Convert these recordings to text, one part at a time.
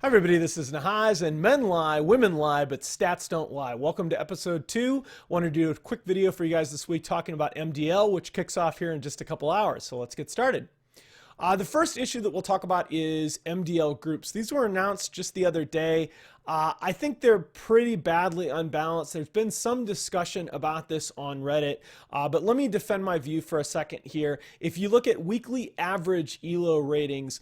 Everybody, this is Nahaz, and men lie, women lie, but stats don't lie. Welcome to episode 2. Want to do a quick video for you guys this week talking about MDL, which kicks off here in just a couple hours. So let's get started. The first issue that we'll talk about is MDL groups. These were announced just the other day. I think they're pretty badly unbalanced. There's been some discussion about this on Reddit, but let me defend my view for a second here. If you look at weekly average ELO ratings,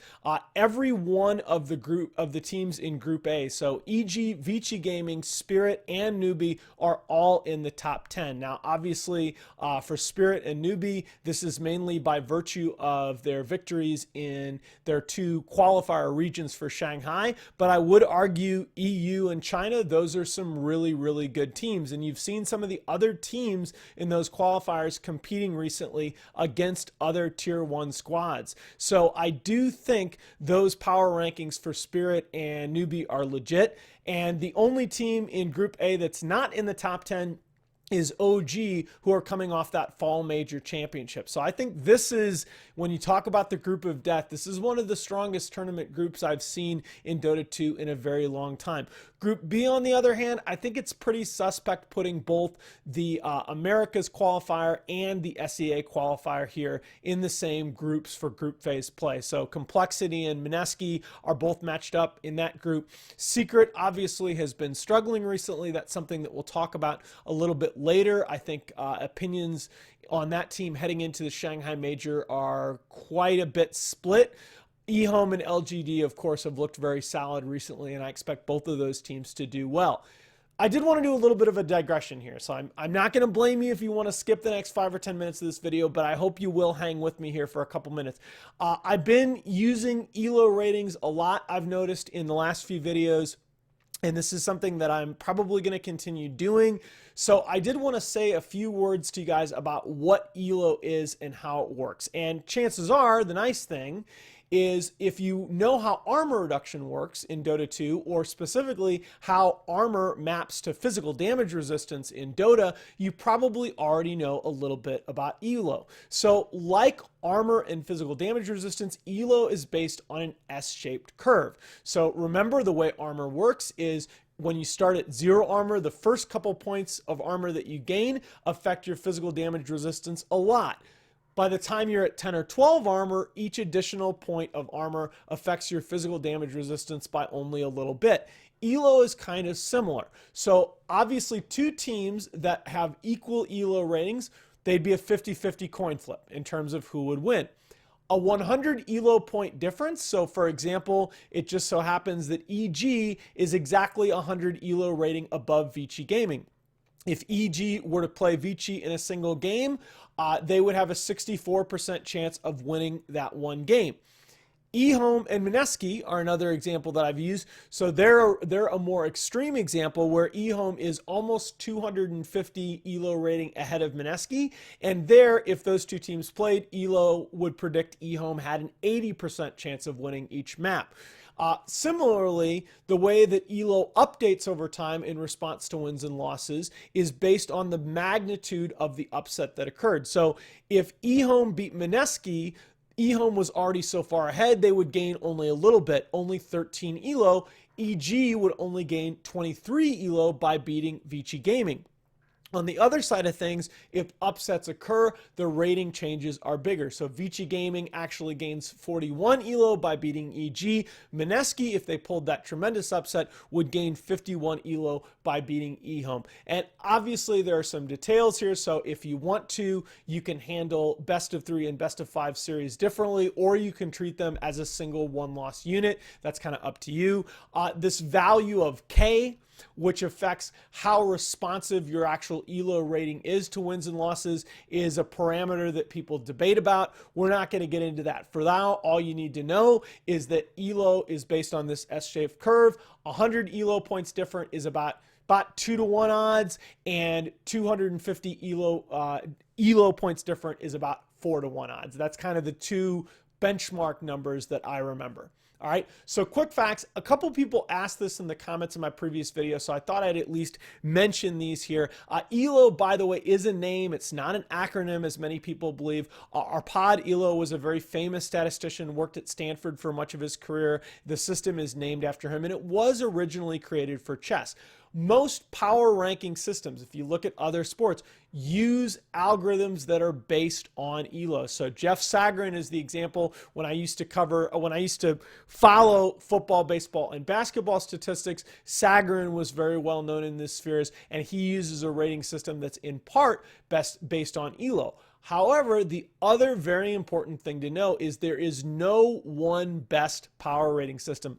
every one of the teams in Group A, so e.g. Vici Gaming, Spirit, and Newbie are all in the top 10. Now, obviously, for Spirit and Newbie, this is mainly by virtue of their victories in their two qualifier regions for Shanghai, but I would argue EU and China, those are some really good teams, and you've seen some of the other teams in those qualifiers competing recently against other tier 1 squads. So I do think those power rankings for Spirit and Newbie are legit, and the only team in Group A that's not in the top 10 is OG, who are coming off that fall major championship. So I think this is, when you talk about the group of death, this is one of the strongest tournament groups I've seen in Dota 2 in a very long time. Group B, on the other hand, I think it's pretty suspect putting both the Americas qualifier and the SEA qualifier here in the same groups for group phase play. So Complexity and Mineski are both matched up in that group. Secret obviously has been struggling recently. That's something that we'll talk about a little bit later. I think opinions on that team heading into the Shanghai Major are quite a bit split. eHome and LGD, of course, have looked very solid recently, and I expect both of those teams to do well. I did want to do a little bit of a digression here, so I'm not going to blame you if you want to skip the next 5 or 10 minutes of this video, but I hope you will hang with me here for a couple minutes. I've been using ELO ratings a lot, I've noticed, in the last few videos, and this is something that I'm probably going to continue doing. So I did want to say a few words to you guys about what ELO is and how it works. And chances are, the nice thing is, if you know how armor reduction works in Dota 2, or specifically how armor maps to physical damage resistance in Dota, you probably already know a little bit about ELO. So like armor and physical damage resistance, ELO is based on an S-shaped curve. So remember, the way armor works is, when you start at 0 armor, the first couple points of armor that you gain affect your physical damage resistance a lot. By the time you're at 10 or 12 armor, each additional point of armor affects your physical damage resistance by only a little bit. ELO is kind of similar. So obviously, two teams that have equal ELO ratings, they'd be a 50-50 coin flip in terms of who would win. A 100 ELO point difference, so for example, it just so happens that EG is exactly 100 ELO rating above Vici Gaming. If EG were to play Vici in a single game, they would have a 64% chance of winning that one game. eHome and Mineski are another example that I've used. So they're a more extreme example, where eHome is almost 250 ELO rating ahead of Mineski. And there, if those two teams played, ELO would predict eHome had an 80% chance of winning each map. Similarly, the way that ELO updates over time in response to wins and losses is based on the magnitude of the upset that occurred. So if eHome beat Mineski, eHome was already so far ahead, they would gain only a little bit, only 13 ELO. EG would only gain 23 ELO by beating Vici Gaming. On the other side of things, if upsets occur, the rating changes are bigger. So Vici Gaming actually gains 41 ELO by beating EG. Mineski, if they pulled that tremendous upset, would gain 51 ELO by beating eHome. And obviously there are some details here, so if you want to, you can handle best of 3 and best of 5 series differently, or you can treat them as a single one-loss unit. That's kind of up to you. This value of K, which affects how responsive your actual ELO rating is to wins and losses, is a parameter that people debate about. We're not going to get into that. For now, all you need to know is that ELO is based on this S-shaped curve. 100 ELO points different is about 2-to-1 odds, and 250 ELO points different is about 4-to-1 odds. That's kind of the two benchmark numbers that I remember. All right, so quick facts. A couple people asked this in the comments in my previous video, so I thought I'd at least mention these here. ELO, by the way, is a name. It's not an acronym as many people believe. Arpad ELO was a very famous statistician, worked at Stanford for much of his career. The system is named after him, and it was originally created for chess. Most power ranking systems, if you look at other sports, use algorithms that are based on ELO. So Jeff Sagarin is the example. When I used to follow football, baseball, and basketball statistics, Sagarin was very well known in this spheres, and he uses a rating system that's in part based on ELO. However, the other very important thing to know is there is no one best power rating system.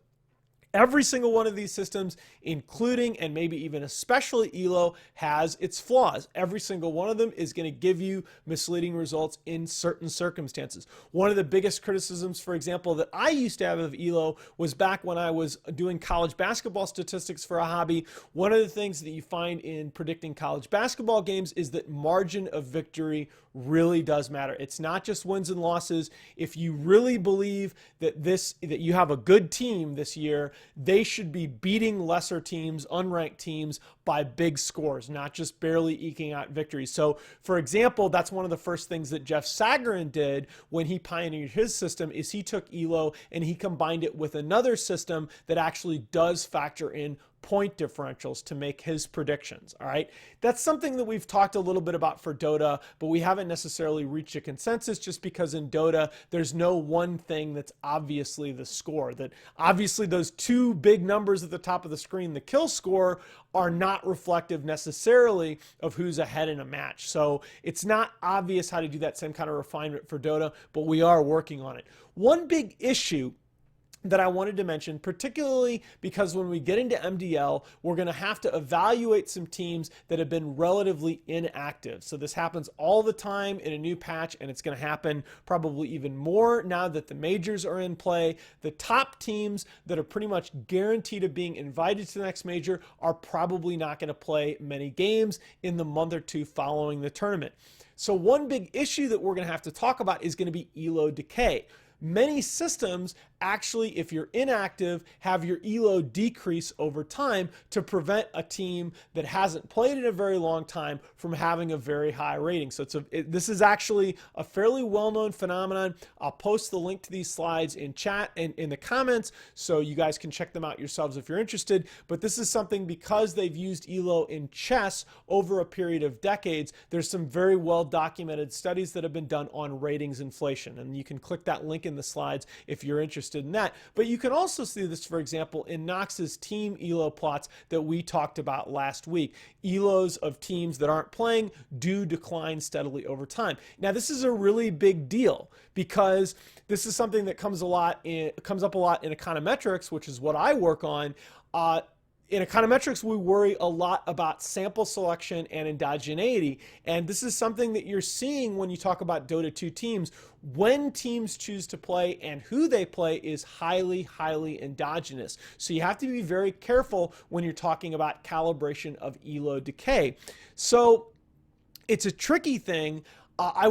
Every single one of these systems, including and maybe even especially ELO, has its flaws. Every single one of them is going to give you misleading results in certain circumstances. One of the biggest criticisms, for example, that I used to have of ELO was back when I was doing college basketball statistics for a hobby. One of the things that you find in predicting college basketball games is that margin of victory really does matter. It's not just wins and losses. If you really believe that you have a good team this year, they should be beating lesser teams, unranked teams, by big scores, not just barely eking out victories. So, for example, that's one of the first things that Jeff Sagarin did when he pioneered his system is he took ELO and he combined it with another system that actually does factor in point differentials to make his predictions. All right, that's something that we've talked a little bit about for Dota, but we haven't necessarily reached a consensus just because in Dota there's no one thing that's obviously the score. That obviously those two big numbers at the top of the screen, the kill score, are not reflective necessarily of who's ahead in a match. So it's not obvious how to do that same kind of refinement for Dota, but we are working on it. One big issue that I wanted to mention, particularly because when we get into MDL, we're going to have to evaluate some teams that have been relatively inactive. So this happens all the time in a new patch, and it's going to happen probably even more now that the majors are in play. The top teams that are pretty much guaranteed of being invited to the next major are probably not going to play many games in the month or two following the tournament. So one big issue that we're going to have to talk about is going to be ELO decay. Many systems actually, if you're inactive, have your ELO decrease over time to prevent a team that hasn't played in a very long time from having a very high rating. So this is actually a fairly well-known phenomenon. I'll post the link to these slides in chat and in the comments so you guys can check them out yourselves if you're interested. But this is something, because they've used ELO in chess over a period of decades, there's some very well-documented studies that have been done on ratings inflation. And you can click that link in the slides if you're interested in that. But you can also see this, for example, in Nox's team ELO plots that we talked about last week. ELOs of teams that aren't playing do decline steadily over time. Now, this is a really big deal because this is something that comes up a lot in econometrics, which is what I work on. In econometrics, we worry a lot about sample selection and endogeneity, and this is something that you're seeing when you talk about Dota 2 teams. When teams choose to play and who they play is highly, highly endogenous. So you have to be very careful when you're talking about calibration of ELO decay. So it's a tricky thing. I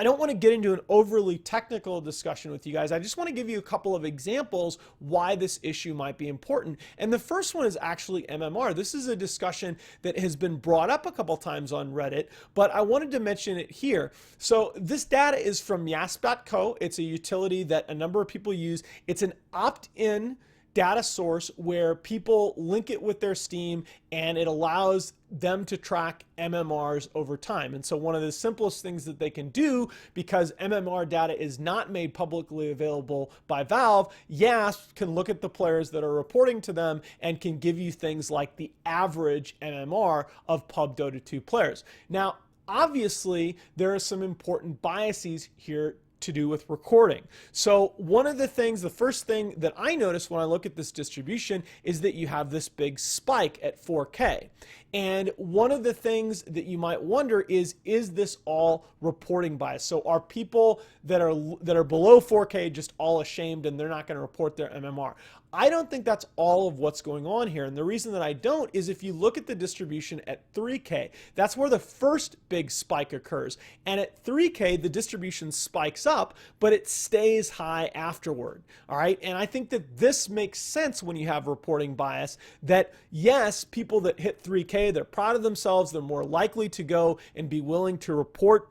don't want to get into an overly technical discussion with you guys. I just want to give you a couple of examples why this issue might be important. And the first one is actually MMR. This is a discussion that has been brought up a couple times on Reddit, but I wanted to mention it here. So this data is from Yasp.co. It's a utility that a number of people use. It's an opt-in data source where people link it with their Steam, and it allows them to track MMRs over time. And so one of the simplest things that they can do, because MMR data is not made publicly available by Valve, Yasp can look at the players that are reporting to them and can give you things like the average MMR of pub Dota 2 players. Now, obviously, there are some important biases here to do with recording. So one of the things, the first thing that I notice when I look at this distribution is that you have this big spike at 4K. And one of the things that you might wonder is this all reporting bias? So are people that are below 4K just all ashamed and they're not going to report their MMR? I don't think that's all of what's going on here. And the reason that I don't is if you look at the distribution at 3K, that's where the first big spike occurs. And at 3K, the distribution spikes up, but it stays high afterward. All right. And I think that this makes sense when you have reporting bias, that yes, people that hit 3K, they're proud of themselves. They're more likely to go and be willing to report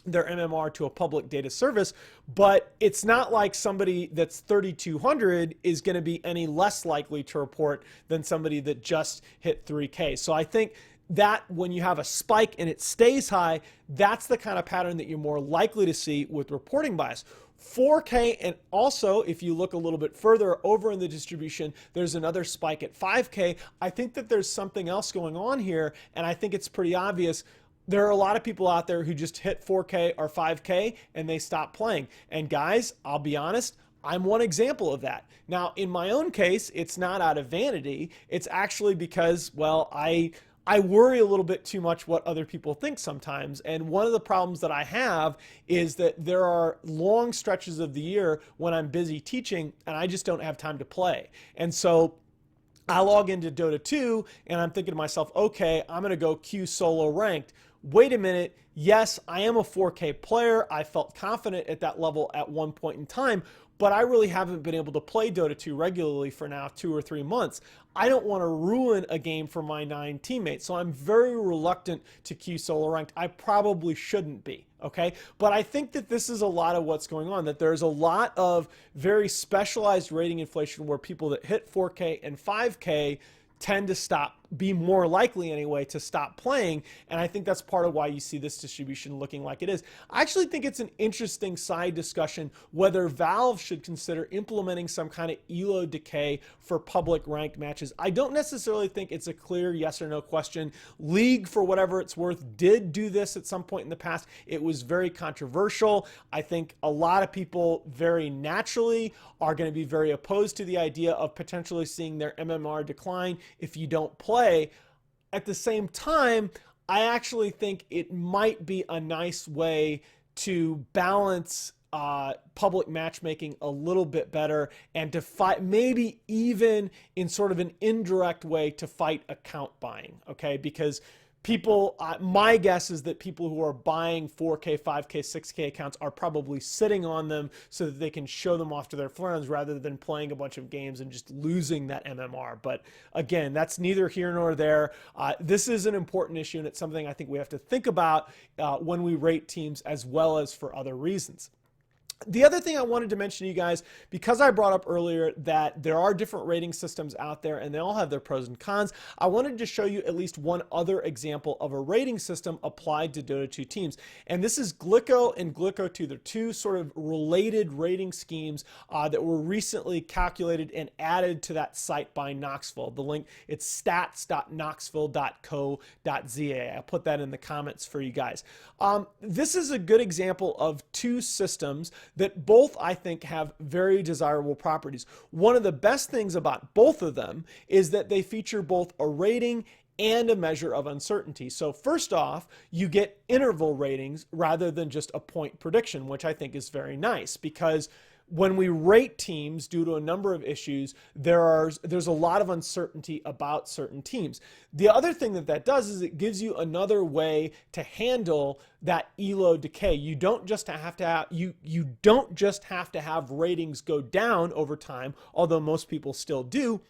their MMR to a public data service, but it's not like somebody that's 3,200 is going to be any less likely to report than somebody that just hit 3K. So I think that when you have a spike and it stays high, that's the kind of pattern that you're more likely to see with reporting bias. 4K, and also if you look a little bit further over in the distribution, there's another spike at 5K. I think that there's something else going on here, and I think it's pretty obvious. There are a lot of people out there who just hit 4K or 5K and they stop playing. And guys, I'll be honest, I'm one example of that. Now, in my own case, it's not out of vanity. It's actually because, well, I worry a little bit too much what other people think sometimes. And one of the problems that I have is that there are long stretches of the year when I'm busy teaching and I just don't have time to play. And so I log into Dota 2 and I'm thinking to myself, okay, I'm going to go queue solo ranked. Wait a minute, yes, I am a 4K player. I felt confident at that level at one point in time, but I really haven't been able to play Dota 2 regularly for now 2 or 3 months. I don't want to ruin a game for my 9 teammates, so I'm very reluctant to queue solo ranked. I probably shouldn't be, okay? But I think that this is a lot of what's going on, that there's a lot of very specialized rating inflation where people that hit 4K and 5K tend to be more likely anyway to stop playing. And I think that's part of why you see this distribution looking like it is. I actually think it's an interesting side discussion whether Valve should consider implementing some kind of elo decay for public ranked matches. I don't necessarily think it's a clear yes or no question. League, for whatever it's worth, did do this at some point in the past. It was very controversial. I think a lot of people very naturally are going to be very opposed to the idea of potentially seeing their MMR decline if you don't play. At the same time, I actually think it might be a nice way to balance public matchmaking a little bit better and to fight, maybe even in sort of an indirect way, to fight account buying, okay? Because people, my guess is that people who are buying 4K, 5K, 6K accounts are probably sitting on them so that they can show them off to their friends rather than playing a bunch of games and just losing that MMR. But again, that's neither here nor there. This is an important issue, and it's something I think we have to think about when we rate teams, as well as for other reasons. The other thing I wanted to mention to you guys, because I brought up earlier that there are different rating systems out there and they all have their pros and cons, I wanted to show you at least one other example of a rating system applied to Dota 2 teams. And this is Glicko and Glicko 2. They're two sort of related rating schemes that were recently calculated and added to that site by Noxville. The link, it's stats.noxville.co.za. I'll put that in the comments for you guys. This is a good example of two systems that both, I think, have very desirable properties. One of the best things about both of them is that they feature both a rating and a measure of uncertainty. So first off, you get interval ratings rather than just a point prediction, which I think is very nice, because when we rate teams due to a number of issues, there's a lot of uncertainty about certain teams. The other thing that does is it gives you another way to handle that elo decay. You don't just have to have you don't just have to have ratings go down over time, although most people still do.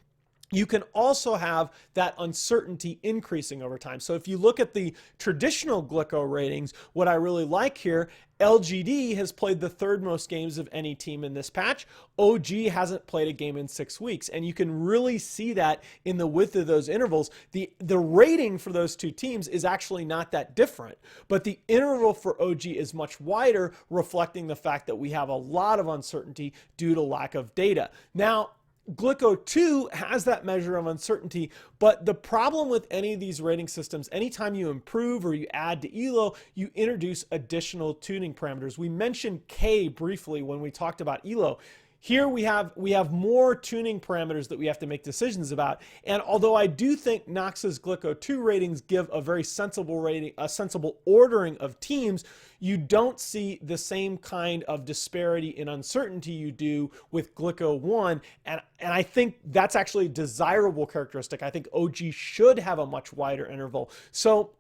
You can also have that uncertainty increasing over time. So if you look at the traditional Glicko ratings, what I really like here, LGD has played the third most games of any team in this patch. OG hasn't played a game in 6 weeks. And you can really see that in the width of those intervals. The rating for those two teams is actually not that different, but the interval for OG is much wider, reflecting the fact that we have a lot of uncertainty due to lack of data. Now, Glicko 2 has that measure of uncertainty, but the problem with any of these rating systems, anytime you improve or you add to ELO, you introduce additional tuning parameters. We mentioned K briefly when we talked about ELO. Here we have more tuning parameters that we have to make decisions about. And although I do think Nox's Glyco 2 ratings give a very sensible rating, a sensible ordering of teams, you don't see the same kind of disparity in uncertainty you do with Glyco 1. And I think that's actually a desirable characteristic. I think OG should have a much wider interval. So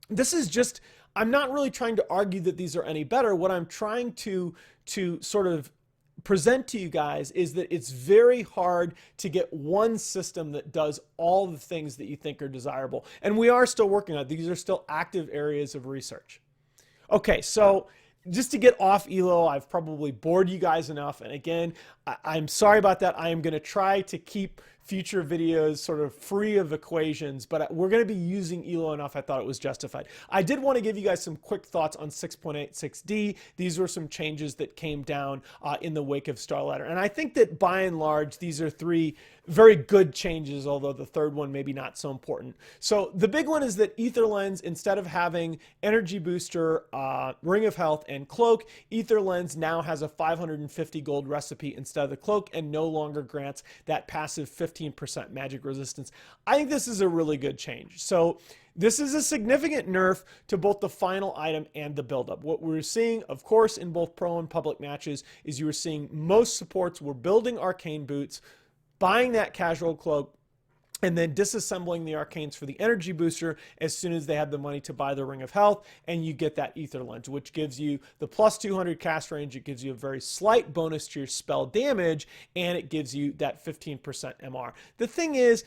this is just, I'm not really trying to argue that these are any better. What I'm trying to sort of present to you guys is that it's very hard to get one system that does all the things that you think are desirable. And we are still working on it. These are still active areas of research. Okay, so just to get off ELO, I've probably bored you guys enough. And again, I'm sorry about that. I am going to try to keep future videos sort of free of equations, but we're going to be using ELO enough. I thought it was justified. I did want to give you guys some quick thoughts on 6.86D. These were some changes that came down in the wake of Starladder. And I think that by and large, these are three very good changes, although the third one maybe not so important. So the big one is that Ether Lens, instead of having Energy Booster, Ring of Health, and Cloak, Ether Lens now has a 550 gold recipe instead of the Cloak and no longer grants that passive 15% magic resistance. I think this is a really good change. So this is a significant nerf to both the final item and the buildup. What we're seeing, of course, in both pro and public matches is you were seeing most supports were building arcane boots, buying that casual cloak, and then disassembling the arcanes for the energy booster as soon as they had the money to buy the Ring of Health, and you get that Ether Lens, which gives you the plus 200 cast range. It gives you a very slight bonus to your spell damage, and it gives you that 15% MR. The thing is,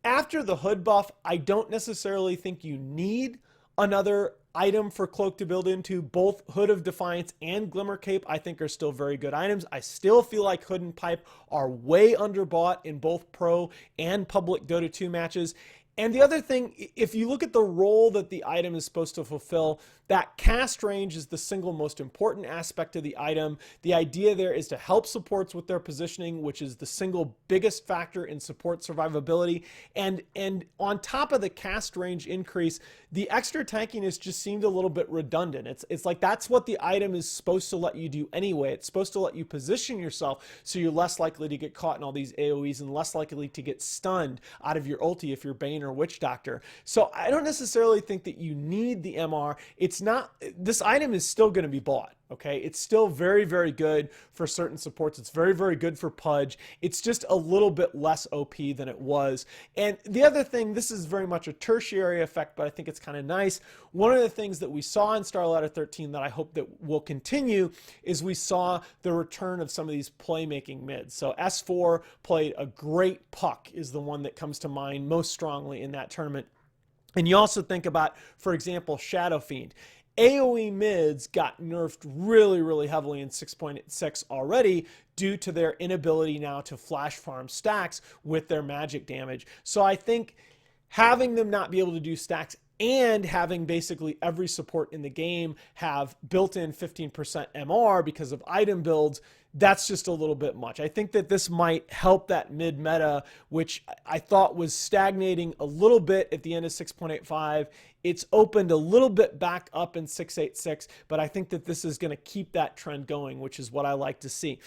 after the hood buff, I don't necessarily think you need another item for Cloak to build into. Both Hood of Defiance and Glimmer Cape I think are still very good items. I still feel like Hood and Pipe are way underbought in both pro and public Dota 2 matches. And the other thing, if you look at the role that the item is supposed to fulfill, that cast range is the single most important aspect of the item. The idea there is to help supports with their positioning, which is the single biggest factor in support survivability. And on top of the cast range increase, the extra tankiness just seemed a little bit redundant. It's like that's what the item is supposed to let you do anyway. It's supposed to let you position yourself so you're less likely to get caught in all these AoEs and less likely to get stunned out of your ulti if you're Bane or Witch Doctor. So I don't necessarily think that you need the MR. It's not, this item is still going to be bought. Okay, it's still very, very good for certain supports. It's very, very good for Pudge. It's just a little bit less OP than it was. And the other thing, this is very much a tertiary effect, but I think it's kind of nice. One of the things that we saw in Starladder 13 that I hope that will continue is we saw the return of some of these playmaking mids. So S4 played a great puck is the one that comes to mind most strongly in that tournament. And you also think about, for example, Shadow Fiend. AoE mids got nerfed really, really heavily in 6.6 already due to their inability now to flash farm stacks with their magic damage. So I think having them not be able to do stacks and having basically every support in the game have built-in 15% MR because of item builds, that's just a little bit much. I think that this might help that mid meta, which I thought was stagnating a little bit at the end of 6.85. It's opened a little bit back up in 6.86, but I think that this is going to keep that trend going, which is what I like to see.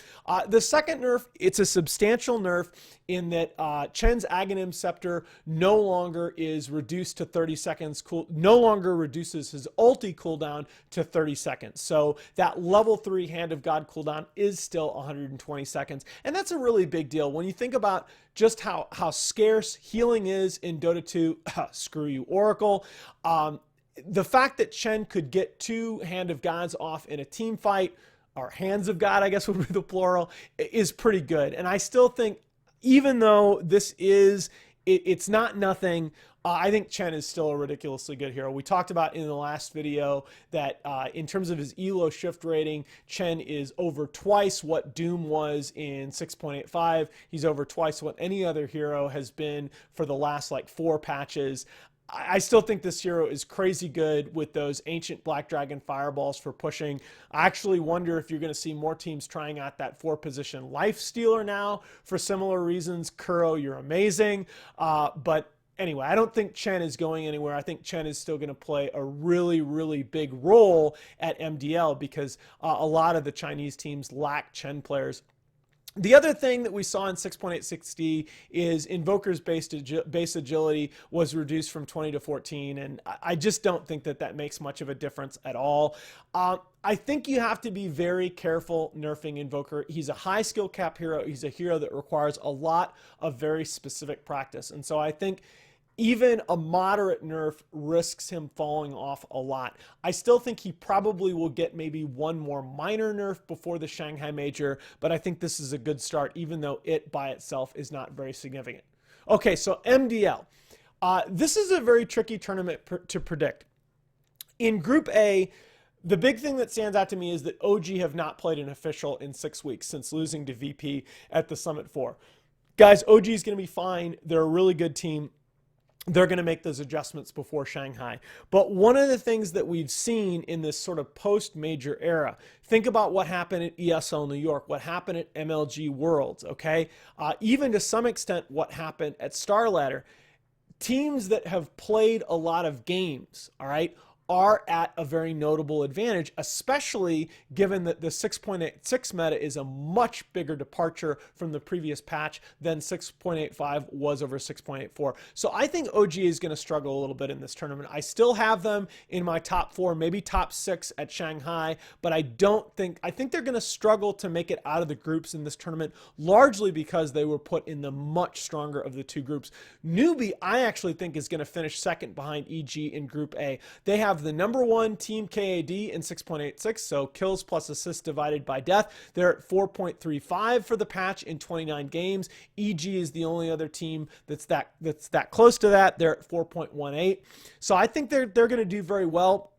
The second nerf, it's a substantial nerf in that Chen's Aghanim Scepter no longer is reduced to 30 seconds, no longer reduces his ulti cooldown to 30 seconds. So that level 3 Hand of God cooldown is still 120 seconds. And that's a really big deal. When you think about just how scarce healing is in Dota 2, screw you, Oracle. The fact that Chen could get 2 Hand of Gods off in a team fight, or Hands of God, I guess would be the plural, is pretty good. And I still think, even though this is, it's not nothing, I think Chen is still a ridiculously good hero. We talked about in the last video that in terms of his ELO shift rating, Chen is over twice what Doom was in 6.85. He's over twice what any other hero has been for the last like 4 patches. I still think this hero is crazy good with those ancient Black Dragon fireballs for pushing. I actually wonder if you're going to see more teams trying out that 4-position Life Stealer now for similar reasons. Kuro, you're amazing. But anyway, I don't think Chen is going anywhere. I think Chen is still going to play a really, really big role at MDL because a lot of the Chinese teams lack Chen players. The other thing that we saw in 6.860 is Invoker's base agility was reduced from 20 to 14, and I just don't think that that makes much of a difference at all. I think you have to be very careful nerfing Invoker. He's a high skill cap hero. He's a hero that requires a lot of very specific practice, and so I think even a moderate nerf risks him falling off a lot. I still think he probably will get maybe one more minor nerf before the Shanghai Major, but I think this is a good start, even though it by itself is not very significant. Okay, so MDL. This is a very tricky tournament to predict. In Group A, the big thing that stands out to me is that OG have not played an official in 6 weeks since losing to VP at the Summit 4. Guys, OG is going to be fine. They're a really good team. They're going to make those adjustments before Shanghai. But one of the things that we've seen in this sort of post-major era, think about what happened at ESL New York, what happened at MLG Worlds, okay? Even to some extent what happened at StarLadder. Teams that have played a lot of games, all right, are at a very notable advantage, especially given that the 6.86 meta is a much bigger departure from the previous patch than 6.85 was over 6.84. So I think OG is going to struggle a little bit in this tournament. I still have them in my top 4, maybe top 6 at Shanghai, but I think they're going to struggle to make it out of the groups in this tournament, largely because they were put in the much stronger of the two groups. Newbie, I actually think, is going to finish second behind EG in Group A. They have the number 1 team KAD in 6.86, so kills plus assists divided by death. They're at 4.35 for the patch in 29 games. EG is the only other team that's that close to that. They're at 4.18. So I think they're going to do very well.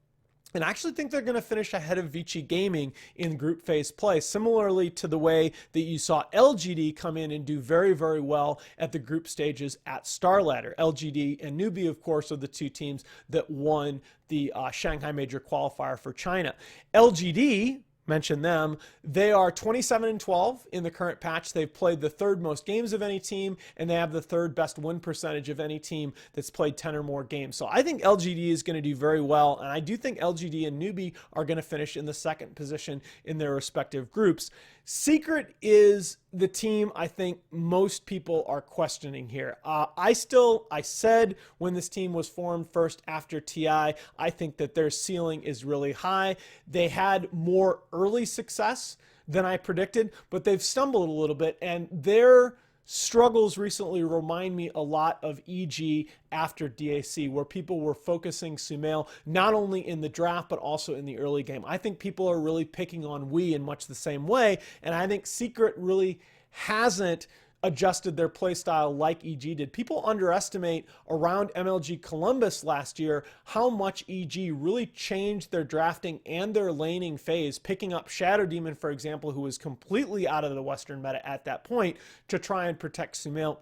And I actually think they're going to finish ahead of Vici Gaming in group phase play, similarly to the way that you saw LGD come in and do very, very well at the group stages at StarLadder. LGD and Newbie, of course, are the two teams that won the Shanghai Major qualifier for China. LGD, mention them, they are 27-12 in the current patch. They've played the 3rd most games of any team, and they have the 3rd best win percentage of any team that's played 10 or more games. So I think LGD is going to do very well, and I do think LGD and Newbie are going to finish in the 2nd position in their respective groups. Secret is the team I think most people are questioning here. I said when this team was formed first after TI, I think that their ceiling is really high. They had more early success than I predicted, but they've stumbled a little bit, and their struggles recently remind me a lot of EG after DAC, where people were focusing Sumail not only in the draft but also in the early game. I think people are really picking on Wii in much the same way, and I think Secret really hasn't adjusted their play style like EG did. People underestimate around MLG Columbus last year how much EG really changed their drafting and their laning phase, picking up Shadow Demon, for example, who was completely out of the Western meta at that point, to try and protect Sumail.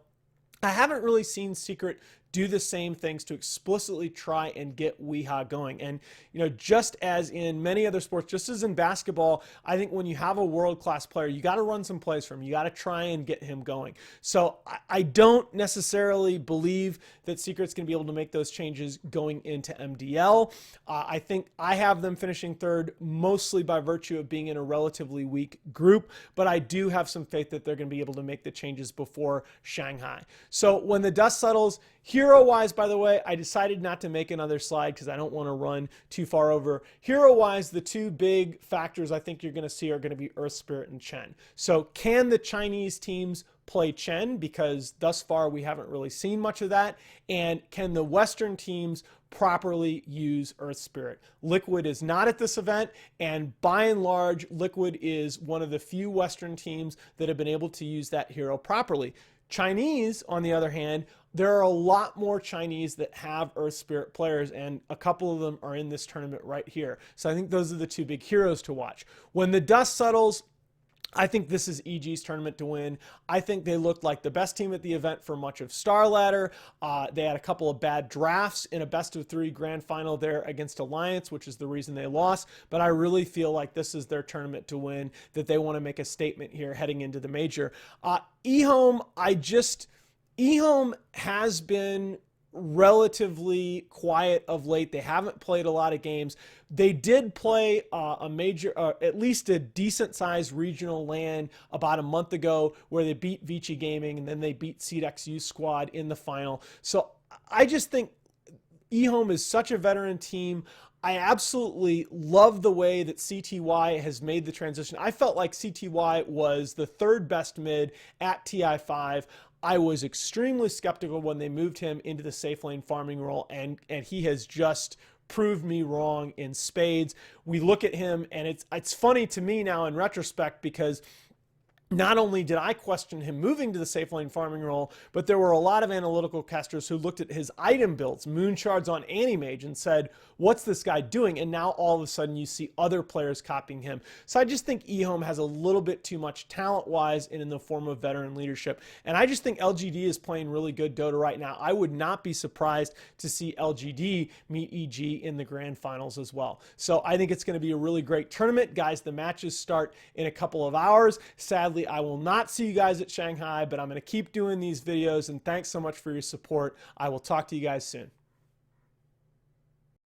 I haven't really seen Secret do the same things to explicitly try and get Weeha going. And, just as in many other sports, just as in basketball, I think when you have a world-class player, you got to run some plays for him. You got to try and get him going. So I don't necessarily believe that Secret's going to be able to make those changes going into MDL. I think I have them finishing 3rd, mostly by virtue of being in a relatively weak group, but I do have some faith that they're going to be able to make the changes before Shanghai. So when the dust settles, hero-wise, by the way, I decided not to make another slide because I don't want to run too far over. Hero-wise, the two big factors I think you're going to see are going to be Earth Spirit and Chen. So can the Chinese teams play Chen? Because thus far we haven't really seen much of that. And can the Western teams properly use Earth Spirit? Liquid is not at this event, and by and large, Liquid is one of the few Western teams that have been able to use that hero properly. Chinese, on the other hand, there are a lot more Chinese that have Earth Spirit players, and a couple of them are in this tournament right here. So I think those are the two big heroes to watch. When the dust settles, I think this is EG's tournament to win. I think they looked like the best team at the event for much of StarLadder. They had a couple of bad drafts in a best-of-3 grand final there against Alliance, which is the reason they lost. But I really feel like this is their tournament to win, that they want to make a statement here heading into the major. eHome has been relatively quiet of late. They haven't played a lot of games. They did play a major, at least a decent sized regional LAN about a month ago where they beat Vici Gaming and then they beat SeedXU Squad in the final. So I just think eHome is such a veteran team. I absolutely love the way that CTY has made the transition. I felt like CTY was the third best mid at TI5. I was extremely skeptical when they moved him into the safe lane farming role, and he has just proved me wrong in spades. We look at him, and it's funny to me now in retrospect, because not only did I question him moving to the safe lane farming role, but there were a lot of analytical casters who looked at his item builds, moon shards on Animage, and said, what's this guy doing? And now all of a sudden you see other players copying him. So I just think eHome has a little bit too much talent-wise and in the form of veteran leadership. And I just think LGD is playing really good Dota right now. I would not be surprised to see LGD meet EG in the grand finals as well. So I think it's going to be a really great tournament. Guys, the matches start in a couple of hours. Sadly, I will not see you guys at Shanghai, but I'm going to keep doing these videos, and thanks so much for your support. I will talk to you guys soon.